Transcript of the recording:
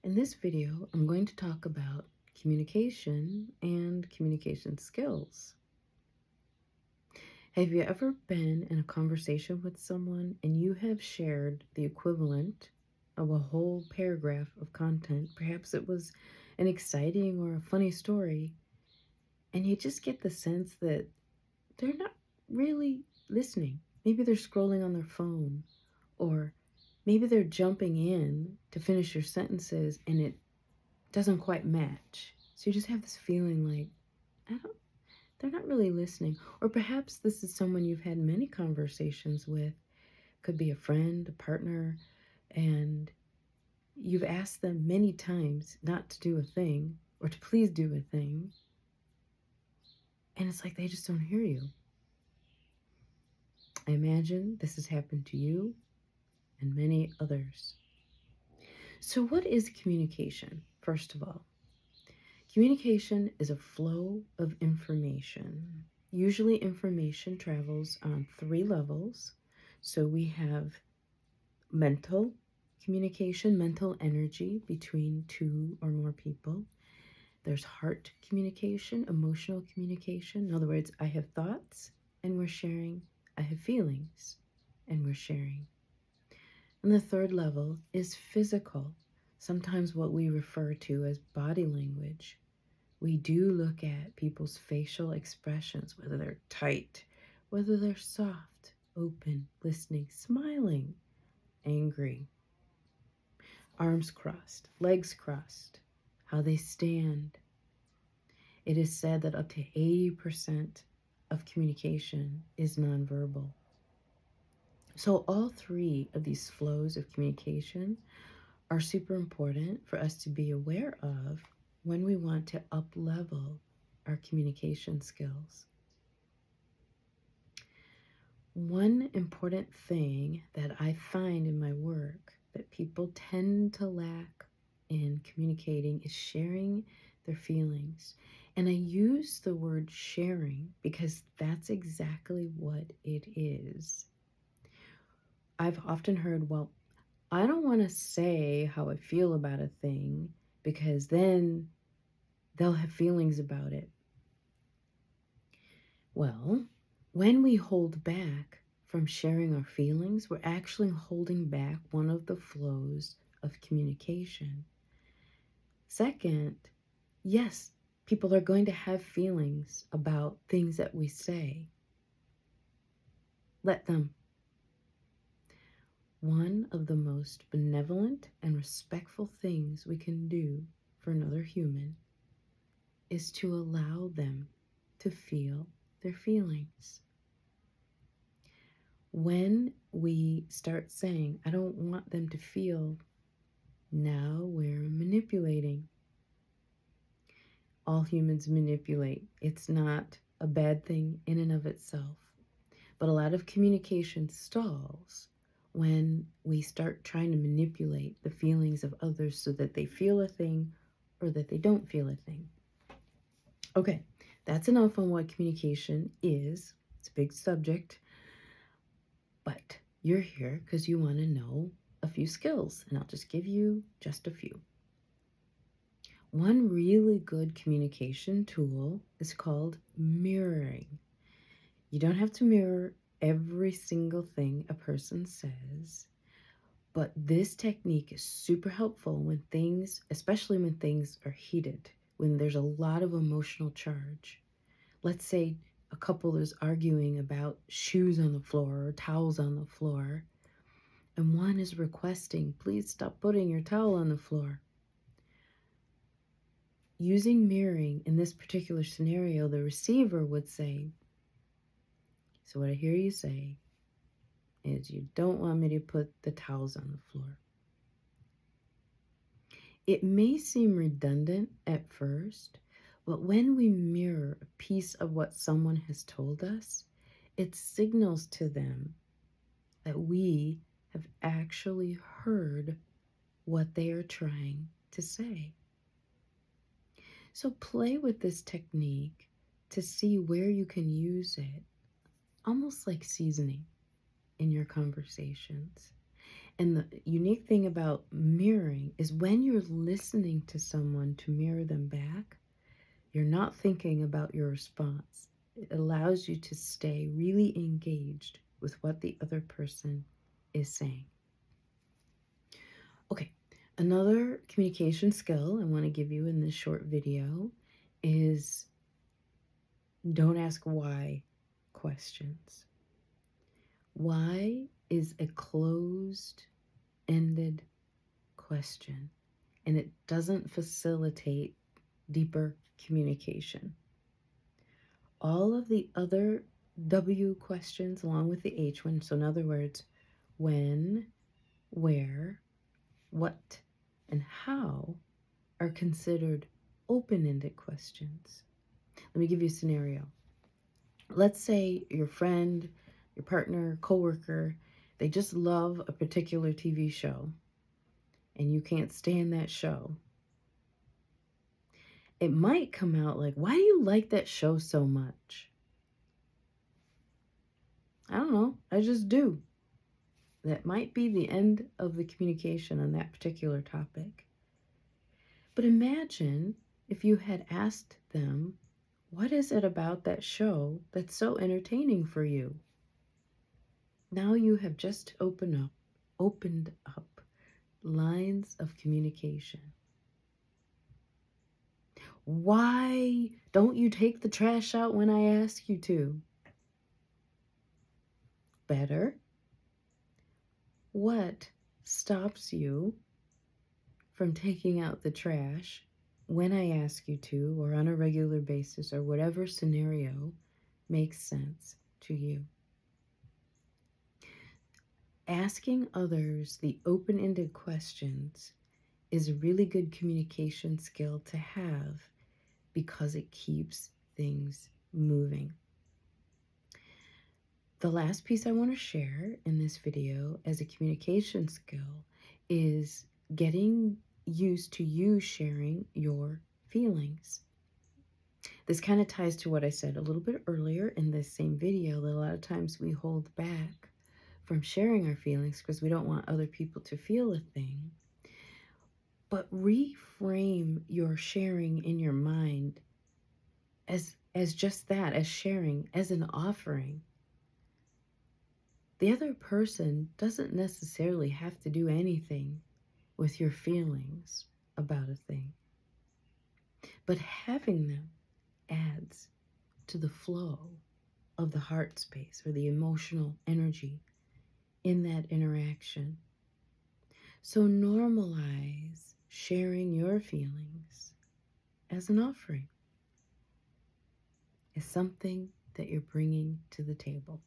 In this video, I'm going to talk about communication and communication skills. Have you ever been in a conversation with someone and you have shared the equivalent of a whole paragraph of content? Perhaps it was an exciting or a funny story, and you just get the sense that they're not really listening. Maybe they're scrolling on their phone, or maybe they're jumping in to finish your sentences and it doesn't quite match. So you just have this feeling like, I don't, they're not really listening. Or perhaps this is someone you've had many conversations with, could be a friend, a partner, and you've asked them many times not to do a thing or to please do a thing. And it's like they just don't hear you. I imagine this has happened to you and many others. So, what is communication, first of all? Communication is a flow of information. Usually, information travels on 3 levels. So, we have mental communication, mental energy between 2 or more people. There's heart communication, emotional communication. In other words, I have thoughts and we're sharing. I have feelings and we're sharing. And the 3rd level is physical, sometimes what we refer to as body language. We do look at people's facial expressions, whether they're tight, whether they're soft, open, listening, smiling, angry, arms crossed, legs crossed, how they stand. It is said that up to 80% of communication is nonverbal. So all 3 of these flows of communication are super important for us to be aware of when we want to up-level our communication skills. One important thing that I find in my work that people tend to lack in communicating is sharing their feelings. And I use the word sharing because that's exactly what it is. I've often heard, well, I don't want to say how I feel about a thing because then they'll have feelings about it. Well, when we hold back from sharing our feelings, we're actually holding back one of the flows of communication. Second, yes, people are going to have feelings about things that we say. Let them. One of the most benevolent and respectful things we can do for another human is to allow them to feel their feelings. When we start saying, I don't want them to feel, now we're manipulating. All humans manipulate. It's not a bad thing in and of itself. But a lot of communication stalls when we start trying to manipulate the feelings of others so that they feel a thing or that they don't feel a thing. Okay, that's enough on what communication is. It's a big subject. But you're here because you want to know a few skills, and I'll just give you just a few. One really good communication tool is called mirroring. You don't have to mirror every single thing a person says, but this technique is super helpful when things, especially when things are heated, when there's a lot of emotional charge. Let's say a couple is arguing about shoes on the floor or towels on the floor, and one is requesting, please stop putting your towel on the floor. Using mirroring in this particular scenario, the receiver would say, so what I hear you say is you don't want me to put the towels on the floor. It may seem redundant at first, but when we mirror a piece of what someone has told us, it signals to them that we have actually heard what they are trying to say. So play with this technique to see where you can use it, almost like seasoning in your conversations. And the unique thing about mirroring is when you're listening to someone to mirror them back, you're not thinking about your response. It allows you to stay really engaged with what the other person is saying. Okay, another communication skill I want to give you in this short video is don't ask why questions. Why is a closed-ended question, and it doesn't facilitate deeper communication. All of the other W questions along with the H one, so in other words, when, where, what, and how are considered open-ended questions. Let me give you a scenario. Let's say your friend, your partner, coworker, they just love a particular TV show and you can't stand that show. It might come out like, why do you like that show so much? I don't know, I just do. That might be the end of the communication on that particular topic. But imagine if you had asked them, what is it about that show that's so entertaining for you? Now you have just opened up lines of communication. Why don't you take the trash out when I ask you to? Better. What stops you from taking out the trash when I ask you to, or on a regular basis, or whatever scenario makes sense to you? Asking others the open-ended questions is a really good communication skill to have because it keeps things moving. The last piece I want to share in this video as a communication skill is getting used to you sharing your feelings. This kind of ties to what I said a little bit earlier in this same video, that a lot of times we hold back from sharing our feelings because we don't want other people to feel a thing. But reframe your sharing in your mind as just that, as sharing, as an offering. The other person doesn't necessarily have to do anything with your feelings about a thing, but having them adds to the flow of the heart space or the emotional energy in that interaction. So normalize sharing your feelings as an offering, as something that you're bringing to the table.